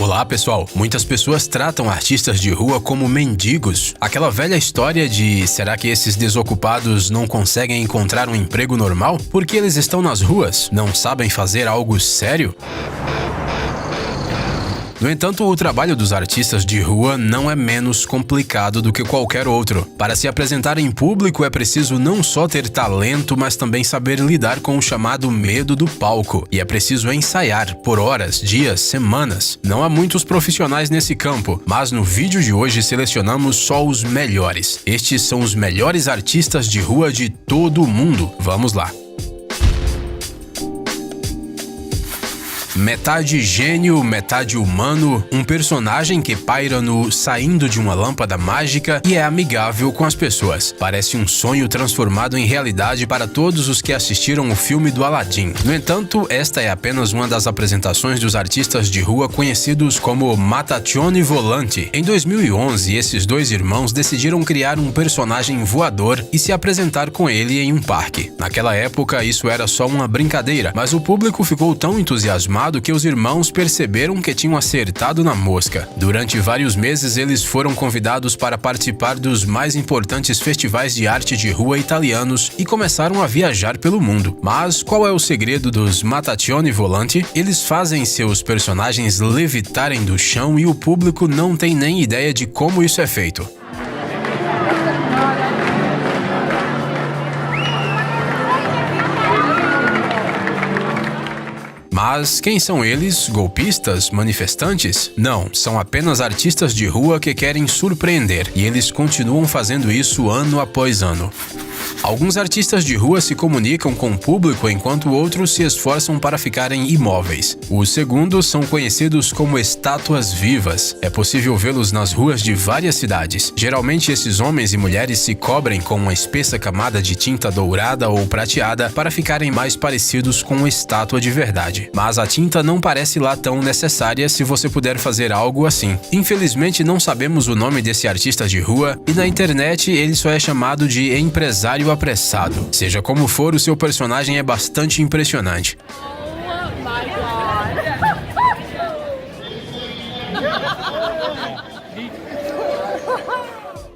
Olá pessoal, muitas pessoas tratam artistas de rua como mendigos. Aquela velha história de será que esses desocupados não conseguem encontrar um emprego normal? Porque eles estão nas ruas? Não sabem fazer algo sério? No entanto, o trabalho dos artistas de rua não é menos complicado do que qualquer outro. Para se apresentar em público é preciso não só ter talento, mas também saber lidar com o chamado medo do palco. E é preciso ensaiar por horas, dias, semanas. Não há muitos profissionais nesse campo, mas no vídeo de hoje selecionamos só os melhores. Estes são os melhores artistas de rua de todo o mundo. Vamos lá! Metade gênio, metade humano, um personagem que paira no saindo de uma lâmpada mágica e é amigável com as pessoas. Parece um sonho transformado em realidade para todos os que assistiram o filme do Aladdin. No entanto, esta é apenas uma das apresentações dos artistas de rua conhecidos como Mataccioni Volante. Em 2011, esses dois irmãos decidiram criar um personagem voador e se apresentar com ele em um parque. Naquela época, isso era só uma brincadeira, mas o público ficou tão entusiasmado que os irmãos perceberam que tinham acertado na mosca. Durante vários meses, eles foram convidados para participar dos mais importantes festivais de arte de rua italianos e começaram a viajar pelo mundo. Mas qual é o segredo dos Mataccioni Volante? Eles fazem seus personagens levitarem do chão e o público não tem nem ideia de como isso é feito. Mas quem são eles? Golpistas? Manifestantes? Não, são apenas artistas de rua que querem surpreender, e eles continuam fazendo isso ano após ano. Alguns artistas de rua se comunicam com o público enquanto outros se esforçam para ficarem imóveis. Os segundos são conhecidos como estátuas vivas. É possível vê-los nas ruas de várias cidades. Geralmente esses homens e mulheres se cobrem com uma espessa camada de tinta dourada ou prateada para ficarem mais parecidos com uma estátua de verdade. Mas a tinta não parece lá tão necessária se você puder fazer algo assim. Infelizmente não sabemos o nome desse artista de rua e na internet ele só é chamado de empresário apressado. Seja como for, o seu personagem é bastante impressionante.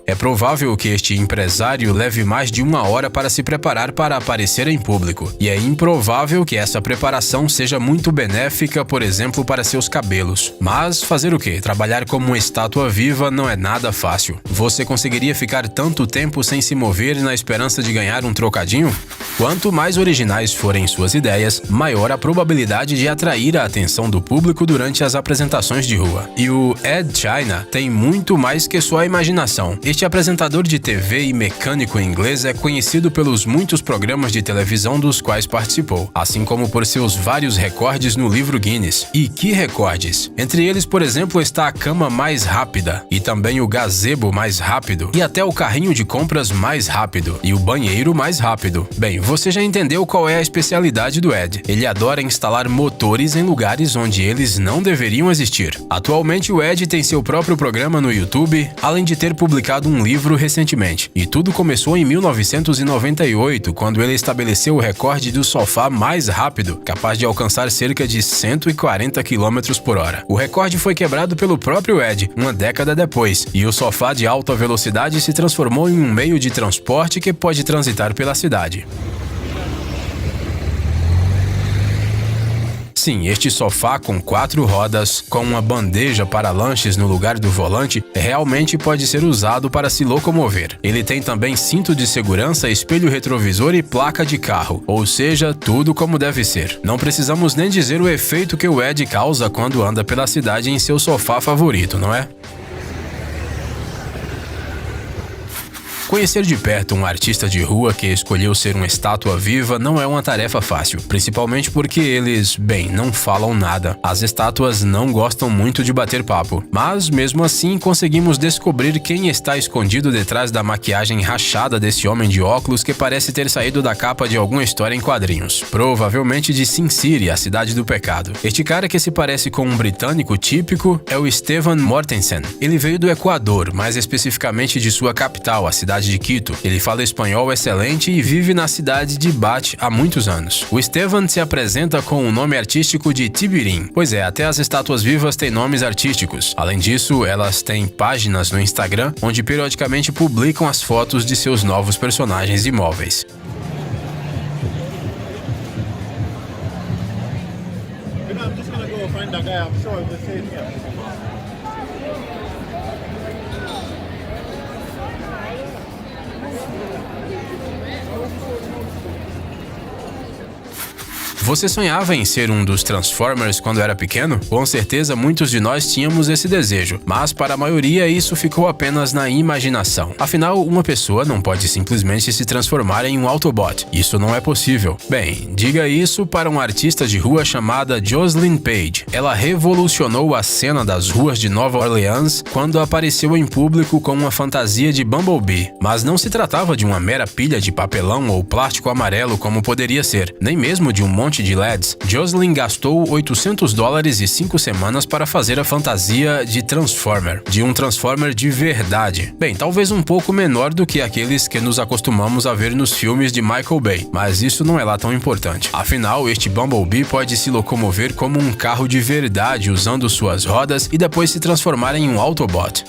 É provável que este empresário leve mais de uma hora para se preparar para aparecer em público. E é improvável que essa preparação seja muito benéfica, por exemplo, para seus cabelos. Mas fazer o quê? Trabalhar como uma estátua viva não é nada fácil. Você conseguiria ficar tanto tempo sem se mover na esperança de ganhar um trocadinho? Quanto mais originais forem suas ideias, maior a probabilidade de atrair a atenção do público durante as apresentações de rua. E o Ed China tem muito mais que só a imaginação. Este apresentador de TV e mecânico inglês é conhecido pelos muitos programas de televisão dos quais participou, assim como por seus vários recordes no livro Guinness. E que recordes! Entre eles, por exemplo, está a cama mais rápida, e também o gazebo mais rápido, e até o carrinho de compras mais rápido, e o banheiro mais rápido. Bem, você já entendeu qual é a especialidade do Ed. Ele adora instalar motores em lugares onde eles não deveriam existir. Atualmente, o Ed tem seu próprio programa no YouTube, além de ter publicado um livro recentemente. E tudo começou em 1998, quando ele estabeleceu o recorde do sofá mais rápido, capaz de alcançar cerca de 140 km por hora. O recorde foi quebrado pelo próprio Ed, uma década depois, e o sofá de alta velocidade se transformou em um meio de transporte que pode transitar pela cidade. Sim, este sofá com 4 rodas, com uma bandeja para lanches no lugar do volante, realmente pode ser usado para se locomover. Ele tem também cinto de segurança, espelho retrovisor e placa de carro, ou seja, tudo como deve ser. Não precisamos nem dizer o efeito que o Ed causa quando anda pela cidade em seu sofá favorito, não é? Conhecer de perto um artista de rua que escolheu ser uma estátua viva não é uma tarefa fácil, principalmente porque eles, bem, não falam nada. As estátuas não gostam muito de bater papo, mas mesmo assim conseguimos descobrir quem está escondido detrás da maquiagem rachada desse homem de óculos que parece ter saído da capa de alguma história em quadrinhos, provavelmente de Sin City, a cidade do pecado. Este cara que se parece com um britânico típico é o Stefan Mortensen. Ele veio do Equador, mais especificamente de sua capital, a cidade cidade de Quito. Ele fala espanhol excelente e vive na cidade de Bat há muitos anos. O Estevan se apresenta com o nome artístico de Tibirim. Pois é, até as estátuas vivas têm nomes artísticos. Além disso, elas têm páginas no Instagram, onde periodicamente publicam as fotos de seus novos personagens imóveis. Você sonhava em ser um dos Transformers quando era pequeno? Com certeza muitos de nós tínhamos esse desejo, mas para a maioria isso ficou apenas na imaginação. Afinal, uma pessoa não pode simplesmente se transformar em um Autobot. Isso não é possível. Bem, diga isso para uma artista de rua chamada Jocelyn Page. Ela revolucionou a cena das ruas de Nova Orleans quando apareceu em público com uma fantasia de Bumblebee. Mas não se tratava de uma mera pilha de papelão ou plástico amarelo como poderia ser, nem mesmo de um monte de LEDs. Jocelyn gastou $800 e 5 semanas para fazer a fantasia de Transformer, de um Transformer de verdade. Bem, talvez um pouco menor do que aqueles que nos acostumamos a ver nos filmes de Michael Bay, mas isso não é lá tão importante. Afinal, este Bumblebee pode se locomover como um carro de verdade usando suas rodas e depois se transformar em um Autobot.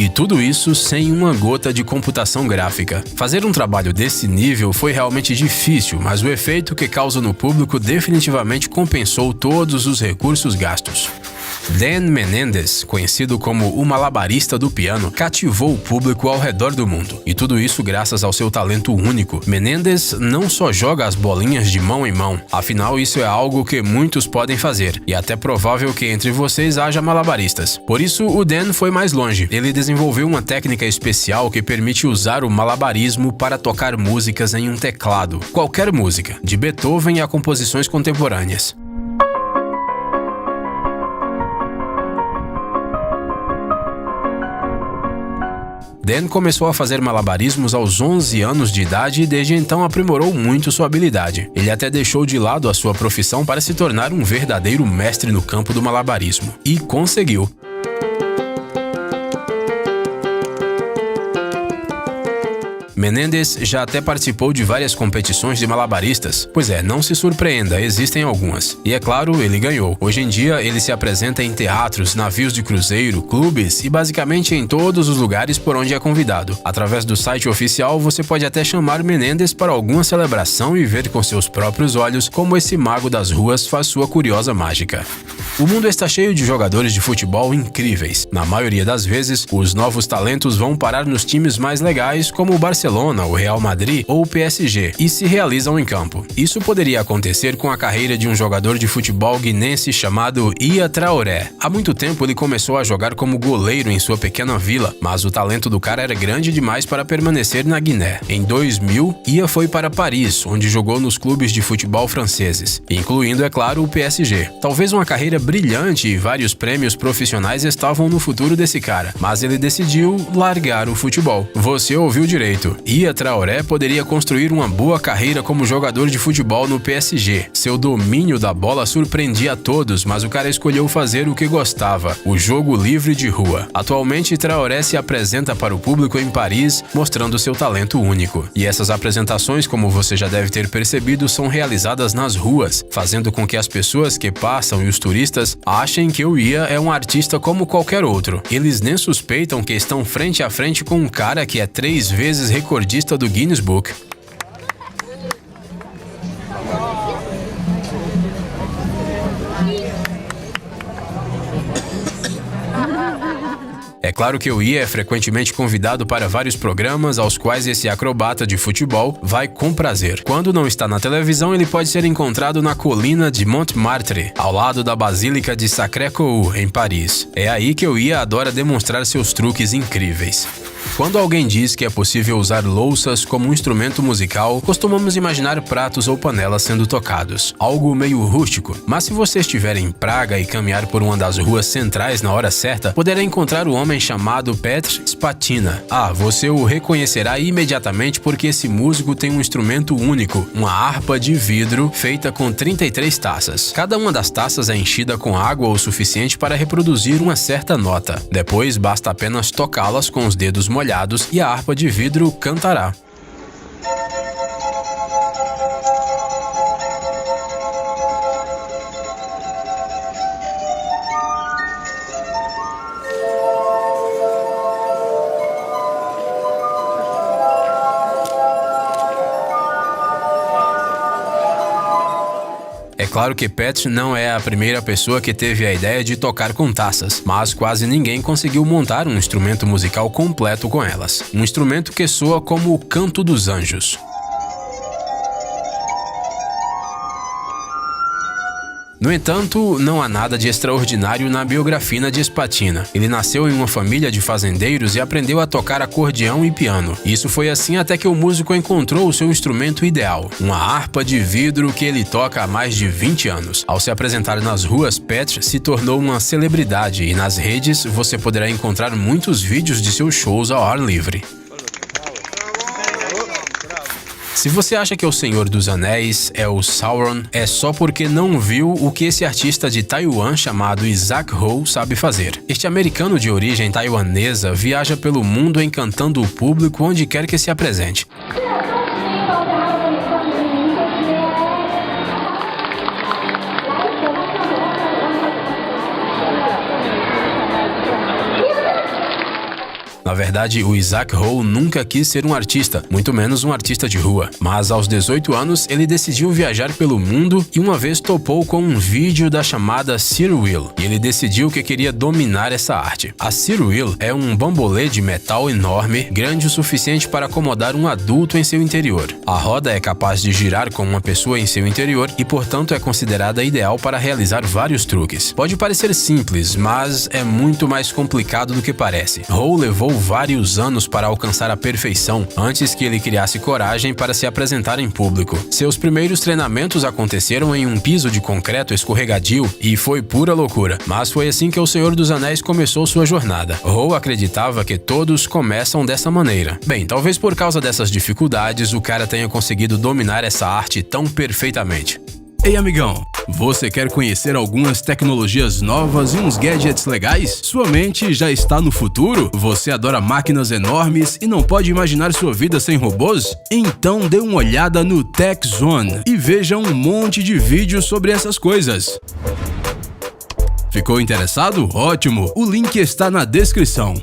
E tudo isso sem uma gota de computação gráfica. Fazer um trabalho desse nível foi realmente difícil, mas o efeito que causa no público definitivamente compensou todos os recursos gastos. Dan Menendez, conhecido como o malabarista do piano, cativou o público ao redor do mundo. E tudo isso graças ao seu talento único. Menendez não só joga as bolinhas de mão em mão, afinal isso é algo que muitos podem fazer, e até provável que entre vocês haja malabaristas. Por isso, o Dan foi mais longe. Ele desenvolveu uma técnica especial que permite usar o malabarismo para tocar músicas em um teclado. Qualquer música, de Beethoven a composições contemporâneas. Dan começou a fazer malabarismos aos 11 anos de idade e desde então aprimorou muito sua habilidade. Ele até deixou de lado a sua profissão para se tornar um verdadeiro mestre no campo do malabarismo. E conseguiu. Menendez já até participou de várias competições de malabaristas. Pois é, não se surpreenda, existem algumas. E é claro, ele ganhou. Hoje em dia, ele se apresenta em teatros, navios de cruzeiro, clubes e basicamente em todos os lugares por onde é convidado. Através do site oficial, você pode até chamar Menendez para alguma celebração e ver com seus próprios olhos como esse mago das ruas faz sua curiosa mágica. O mundo está cheio de jogadores de futebol incríveis. Na maioria das vezes, os novos talentos vão parar nos times mais legais como o Barcelona, o Real Madrid ou o PSG e se realizam em campo. Isso poderia acontecer com a carreira de um jogador de futebol guinense chamado Ia Traoré. Há muito tempo ele começou a jogar como goleiro em sua pequena vila, mas o talento do cara era grande demais para permanecer na Guiné. Em 2000, Ia foi para Paris, onde jogou nos clubes de futebol franceses, incluindo, é claro, o PSG. Talvez uma carreira brilhante e vários prêmios profissionais estavam no futuro desse cara, mas ele decidiu largar o futebol. Você ouviu direito. Ia Traoré poderia construir uma boa carreira como jogador de futebol no PSG. Seu domínio da bola surpreendia a todos, mas o cara escolheu fazer o que gostava, o jogo livre de rua. Atualmente, Traoré se apresenta para o público em Paris, mostrando seu talento único. E essas apresentações, como você já deve ter percebido, são realizadas nas ruas, fazendo com que as pessoas que passam e os turistas achem que o Ia é um artista como qualquer outro. Eles nem suspeitam que estão frente a frente com um cara que é 3 vezes recordista do Guinness Book. É claro que o Ia é frequentemente convidado para vários programas aos quais esse acrobata de futebol vai com prazer. Quando não está na televisão, ele pode ser encontrado na colina de Montmartre, ao lado da Basílica de Sacré-Cœur, em Paris. É aí que o Ia adora demonstrar seus truques incríveis. Quando alguém diz que é possível usar louças como um instrumento musical, costumamos imaginar pratos ou panelas sendo tocados, algo meio rústico. Mas se você estiver em Praga e caminhar por uma das ruas centrais na hora certa, poderá encontrar o homem chamado Petr Spatina. Você o reconhecerá imediatamente porque esse músico tem um instrumento único, uma harpa de vidro feita com 33 taças. Cada uma das taças é enchida com água o suficiente para reproduzir uma certa nota. Depois basta apenas tocá-las com os dedos molhados e a harpa de vidro cantará. É claro que Petr não é a primeira pessoa que teve a ideia de tocar com taças, mas quase ninguém conseguiu montar um instrumento musical completo com elas. Um instrumento que soa como o canto dos anjos. No entanto, não há nada de extraordinário na biografia de Spatina. Ele nasceu em uma família de fazendeiros e aprendeu a tocar acordeão e piano. Isso foi assim até que o músico encontrou o seu instrumento ideal, uma harpa de vidro que ele toca há mais de 20 anos. Ao se apresentar nas ruas, Petr se tornou uma celebridade e nas redes você poderá encontrar muitos vídeos de seus shows ao ar livre. Se você acha que O Senhor dos Anéis é o Sauron, é só porque não viu o que esse artista de Taiwan chamado Isaac Ho sabe fazer. Este americano de origem taiwanesa viaja pelo mundo encantando o público onde quer que se apresente. Na verdade, o Isaac Ho nunca quis ser um artista, muito menos um artista de rua. Mas aos 18 anos, ele decidiu viajar pelo mundo e uma vez topou com um vídeo da chamada Sear Wheel. E ele decidiu que queria dominar essa arte. A Sear Wheel é um bambolê de metal enorme, grande o suficiente para acomodar um adulto em seu interior. A roda é capaz de girar com uma pessoa em seu interior e, portanto, é considerada ideal para realizar vários truques. Pode parecer simples, mas é muito mais complicado do que parece. Ho levou vários anos para alcançar a perfeição antes que ele criasse coragem para se apresentar em público. Seus primeiros treinamentos aconteceram em um piso de concreto escorregadio e foi pura loucura, mas foi assim que O Senhor dos Anéis começou sua jornada. Ho acreditava que todos começam dessa maneira. Bem, talvez por causa dessas dificuldades o cara tenha conseguido dominar essa arte tão perfeitamente. Ei, amigão, você quer conhecer algumas tecnologias novas e uns gadgets legais? Sua mente já está no futuro? Você adora máquinas enormes e não pode imaginar sua vida sem robôs? Então dê uma olhada no Tech Zone e veja um monte de vídeos sobre essas coisas. Ficou interessado? Ótimo! O link está na descrição.